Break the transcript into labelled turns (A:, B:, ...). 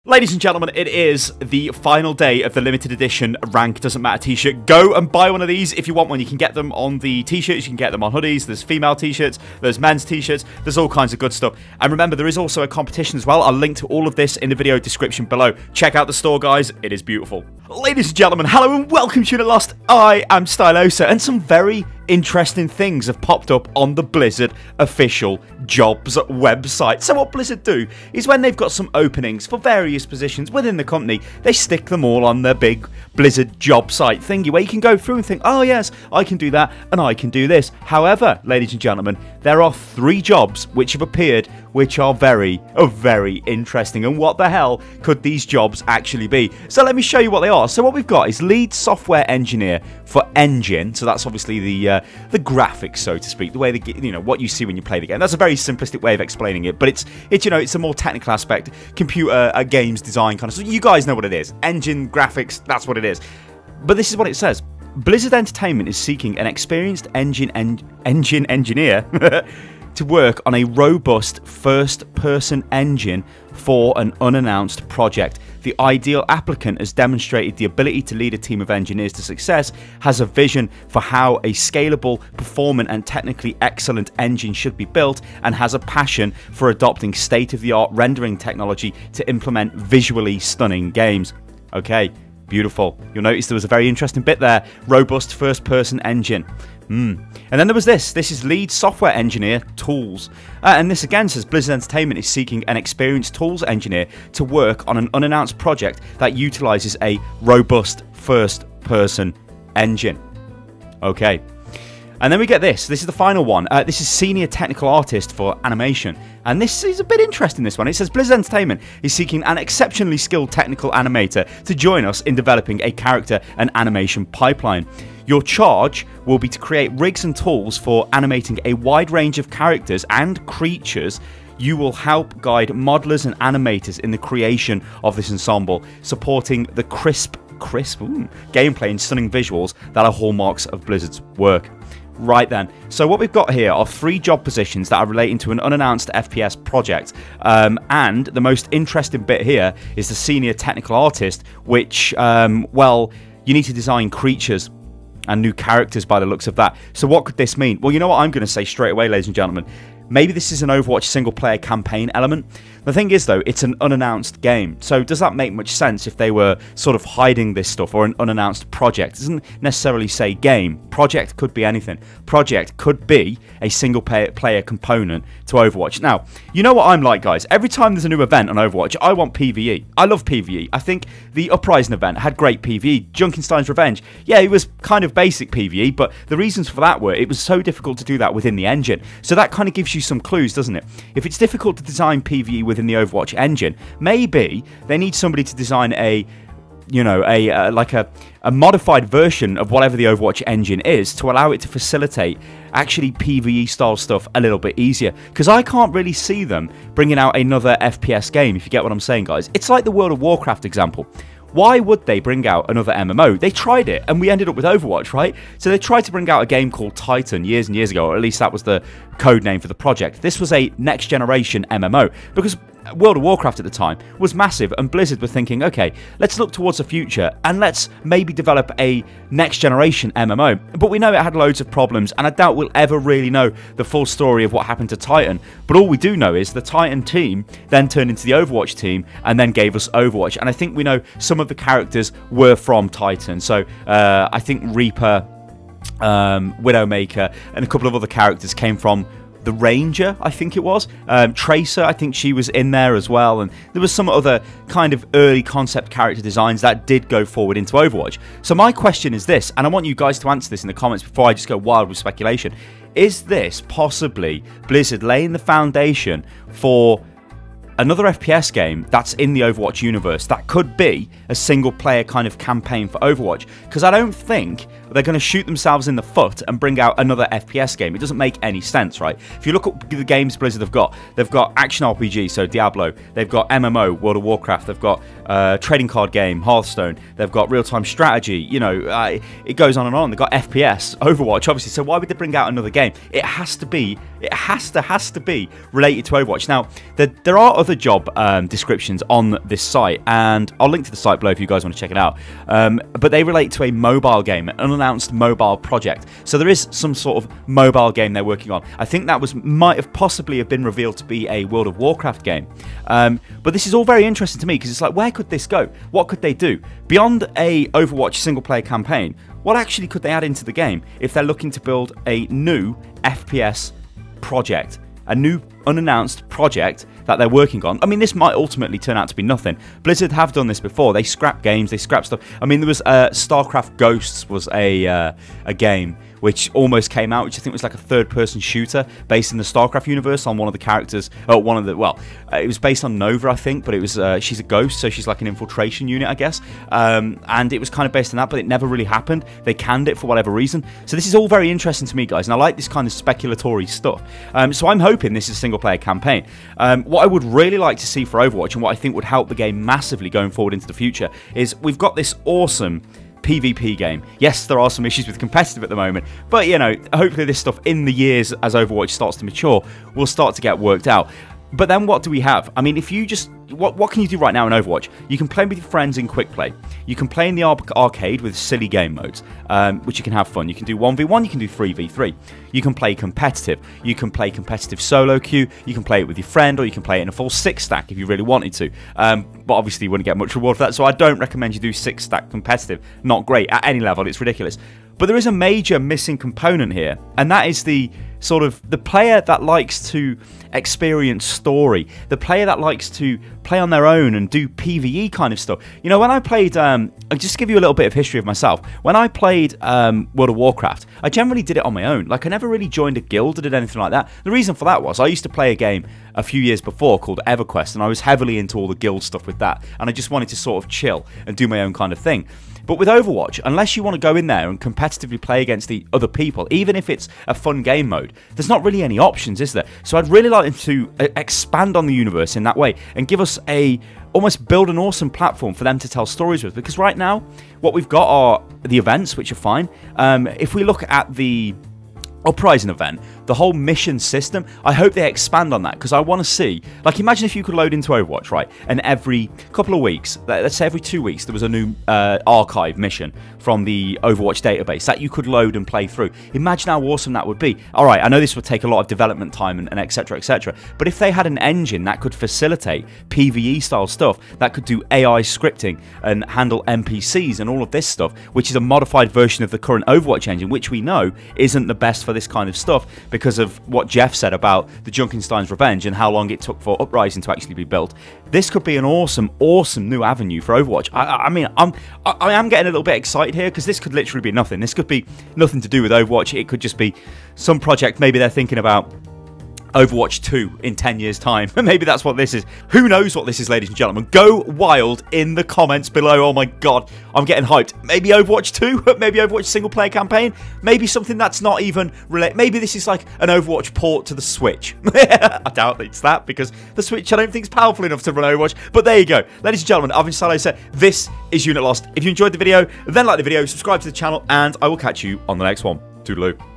A: Ladies and gentlemen, it is the final day of the limited edition Rank Doesn't Matter t-shirt. Go and buy one of these if you want one. You can get them on the t-shirts, you can get them on hoodies, there's female t-shirts, there's men's t-shirts, there's all kinds of good stuff. And remember, there is also a competition as well. I'll link to all of this in the video description below. Check out the store, guys. It is beautiful. Ladies and gentlemen, hello and welcome to Unit Lost. I am Stylosa, and some very interesting things have popped up on the Blizzard official jobs website. So what Blizzard do is when they've got some openings for various positions within the company, they stick them all on their big Blizzard job site thingy where you can go through and think, oh yes, I can do that and I can do this. However, ladies and gentlemen, there are 3 jobs which have appeared which are very interesting. And what the hell could these jobs actually be? So let me show you what they are. So what we've got is lead software engineer for engine. So that's obviously the graphics, so to speak, the way what you see when you play the game. That's a very simplistic way of explaining it, but it's a more technical aspect, computer games design kind of stuff. You guys know what it is. Engine graphics, that's what it is. But this is what it says. Blizzard Entertainment is seeking an experienced engine engineer to work on a robust first-person engine for an unannounced project. The ideal applicant has demonstrated the ability to lead a team of engineers to success, has a vision for how a scalable, performant and technically excellent engine should be built, and has a passion for adopting state-of-the-art rendering technology to implement visually stunning games. Okay, beautiful. You'll notice there was a very interesting bit there. Robust first-person engine. And then there was this. This is lead software engineer tools. And this again says Blizzard Entertainment is seeking an experienced tools engineer to work on an unannounced project that utilizes a robust first-person engine. Okay. And then we get this. This is the final one. This is senior technical artist for animation. And this is a bit interesting, this one. It says Blizzard Entertainment is seeking an exceptionally skilled technical animator to join us in developing a character and animation pipeline. Your charge will be to create rigs and tools for animating a wide range of characters and creatures. You will help guide modelers and animators in the creation of this ensemble, supporting the crisp gameplay and stunning visuals that are hallmarks of Blizzard's work. Right then, so what we've got here are 3 job positions that are relating to an unannounced FPS project, and the most interesting bit here is the senior technical artist, which, well, you need to design creatures and new characters by the looks of that. So what could this mean? Well, you know what I'm going to say straight away, ladies and gentlemen. Maybe this is an Overwatch single-player campaign element. The thing is, though, it's an unannounced game. So does that make much sense if they were sort of hiding this stuff, or an unannounced project? It doesn't necessarily say game. Project could be anything. Project could be a single-player component to Overwatch. Now, you know what I'm like, guys. Every time there's a new event on Overwatch, I want PvE. I love PvE. I think the Uprising event had great PvE. Junkenstein's Revenge, yeah, it was kind of basic PvE, but the reasons for that were it was so difficult to do that within the engine. So that kind of gives you some clues, doesn't it? If it's difficult to design PvE within the Overwatch engine, maybe they need somebody to design a modified version of whatever the Overwatch engine is to allow it to facilitate actually PvE style stuff a little bit easier, because I can't really see them bringing out another FPS game, if you get what I'm saying, guys. It's like the World of Warcraft example. Why would they bring out another MMO? They tried it, and we ended up with Overwatch, right? So they tried to bring out a game called Titan years and years ago, or at least that was the code name for the project. This was a next-generation MMO, because World of Warcraft at the time was massive, and Blizzard were thinking, okay, let's look towards the future, and let's maybe develop a next-generation MMO. But we know it had loads of problems, and I doubt we'll ever really know the full story of what happened to Titan. But all we do know is the Titan team then turned into the Overwatch team, and then gave us Overwatch. And I think we know some of the characters were from Titan. So I think Reaper, Widowmaker, and a couple of other characters came from the Ranger, I think it was. Tracer, I think she was in there as well. And there was some other kind of early concept character designs that did go forward into Overwatch. So my question is this, and I want you guys to answer this in the comments before I just go wild with speculation. Is this possibly Blizzard laying the foundation for another FPS game that's in the Overwatch universe that could be a single player kind of campaign for Overwatch? Because I don't think they're going to shoot themselves in the foot and bring out another FPS game. It doesn't make any sense, right? If you look at the games Blizzard have got action RPG, so Diablo, they've got MMO, World of Warcraft, they've got trading card game, Hearthstone, they've got real-time strategy, you know, it goes on and on. They've got FPS, Overwatch, obviously, so why would they bring out another game? It has to be related to Overwatch. Now, there are other job descriptions on this site, and I'll link to the site below if you guys want to check it out. But they relate to a mobile game, an unannounced mobile project. So there is some sort of mobile game they're working on. I think that might have possibly have been revealed to be a World of Warcraft game. But this is all very interesting to me because it's like, where could this go? What could they do? Beyond a Overwatch single-player campaign, what actually could they add into the game if they're looking to build a new FPS project? A new unannounced project that they're working on. I mean, this might ultimately turn out to be nothing. Blizzard have done this before. They scrap games, they scrap stuff. I mean, there was StarCraft Ghosts was a game which almost came out, which I think was like a third-person shooter based in the StarCraft universe on one of the characters. It was based on Nova, I think, but it was she's a ghost, so she's like an infiltration unit, I guess. And it was kind of based on that, but it never really happened. They canned it for whatever reason. So this is all very interesting to me, guys, and I like this kind of speculatory stuff. So I'm hoping this is a single-player campaign. What I would really like to see for Overwatch, and what I think would help the game massively going forward into the future, is we've got this awesome PvP game. Yes, there are some issues with competitive at the moment, but you know, hopefully this stuff in the years as Overwatch starts to mature will start to get worked out. But then what do we have? I mean, if you just... What can you do right now in Overwatch? You can play with your friends in quick play. You can play in the arcade with silly game modes, which you can have fun. You can do 1v1, you can do 3v3. You can play competitive. You can play competitive solo queue. You can play it with your friend, or you can play it in a full 6-stack if you really wanted to. But obviously you wouldn't get much reward for that, so I don't recommend you do 6-stack competitive. Not great at any level, it's ridiculous. But there is a major missing component here, and that is the sort of the player that likes to experience story, the player that likes to play on their own and do PvE kind of stuff. You know, when I played, I'll just give you a little bit of history of myself. When I played World of Warcraft, I generally did it on my own. Like, I never really joined a guild or did anything like that. The reason for that was I used to play a game a few years before called EverQuest, and I was heavily into all the guild stuff with that, and I just wanted to sort of chill and do my own kind of thing. But with Overwatch, unless you want to go in there and competitively play against the other people, even if it's a fun game mode, there's not really any options, is there? So I'd really like them to expand on the universe in that way and give us almost build an awesome platform for them to tell stories with. Because right now, what we've got are the events, which are fine. If we look at the Uprising event, the whole mission system, I hope they expand on that, because I want to see, like, imagine if you could load into Overwatch, right, and every couple of weeks, let's say every 2 weeks, there was a new archive mission from the Overwatch database that you could load and play through. Imagine how awesome that would be. Alright, I know this would take a lot of development time and etc, etc, but if they had an engine that could facilitate PvE style stuff, that could do AI scripting and handle NPCs and all of this stuff, which is a modified version of the current Overwatch engine, which we know isn't the best for this kind of stuff because of what Jeff said about the Junkenstein's Revenge and how long it took for Uprising to actually be built. This could be an awesome new avenue for Overwatch. I mean, I am getting a little bit excited here, because this could literally be nothing. This could be nothing to do with Overwatch. It could just be some project maybe they're thinking about Overwatch 2 in 10 years time. Maybe that's what this is. Who knows what this is, ladies and gentlemen. Go wild in the comments below. Oh my god, I'm getting hyped. Maybe Overwatch 2? Maybe Overwatch single player campaign? Maybe something that's not even related. Maybe this is like an Overwatch port to the Switch. I doubt it's that, because the Switch I don't think is powerful enough to run Overwatch. But there you go. Ladies and gentlemen, I've been Stylosa. This is Unit Lost. If you enjoyed the video, then like the video, subscribe to the channel, and I will catch you on the next one. Toodaloo.